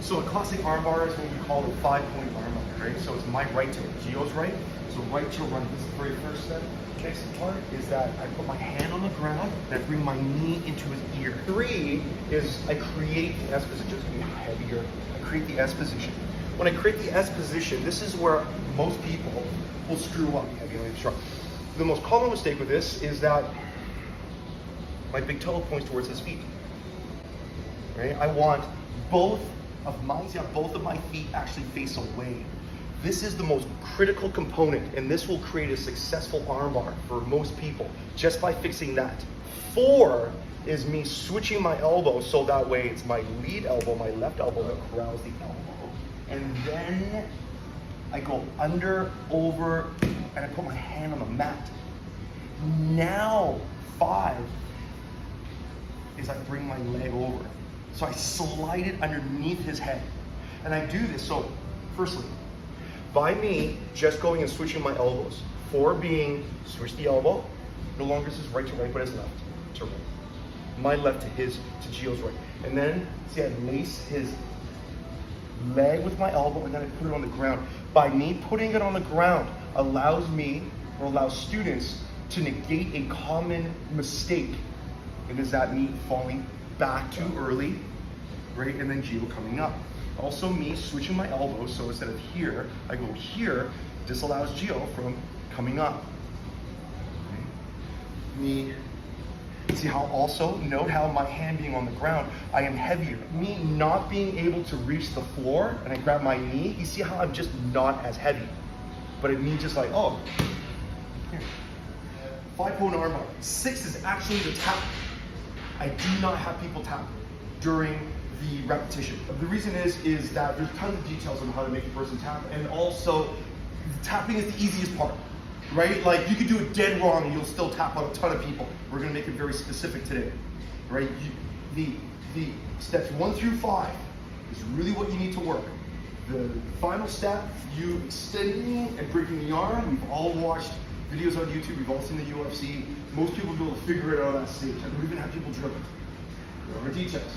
So a classic armbar is what we call a 5-point armbar, right? So it's my right to Gio's right. So right to run. This is the very first step. Next part is that I put my hand on the ground and I bring my knee into his ear. 3 is I create the S position, just be heavier. I create the S position. When I create the S position, this is where most people will screw up. The most common mistake with this is that my big toe points towards his feet. Right? I want both of my feet actually face away. This is the most critical component, and this will create a successful armbar for most people just by fixing that. 4 is me switching my elbow so that way it's my lead elbow, my left elbow that corrals the elbow. And then I go under, over, and I put my hand on the mat. Now 5 is I bring my leg over. So I slide it underneath his head. And I do this, so firstly, by me just going and switching my elbows. 4 being switch the elbow, no longer is right to right, but it's left to right. My left to Gio's right. And then, see, I lace his leg with my elbow and then I put it on the ground. By me putting it on the ground allows students to negate a common mistake. And is that me falling back too early, right? And then Gio coming up. Also me switching my elbows, so instead of here, I go here. This allows Gio from coming up. Okay. Me, see how also, note how my hand being on the ground, I am heavier. Me not being able to reach the floor and I grab my knee, you see how I'm just not as heavy. But it means just like, oh, here. 5-point armbar. 6 is actually the tap. I do not have people tap during the repetition. The reason is that there's tons of details on how to make a person tap, and also tapping is the easiest part, right? Like you could do it dead wrong and you'll still tap on a ton of people. We're gonna make it very specific today, right? The steps 1 through 5 is really what you need to work. The final step, you extending and breaking the arm. We've all watched videos on YouTube, we've all seen the UFC. Most people will be able to figure it out on that stage. I don't even have people dribble. There are details.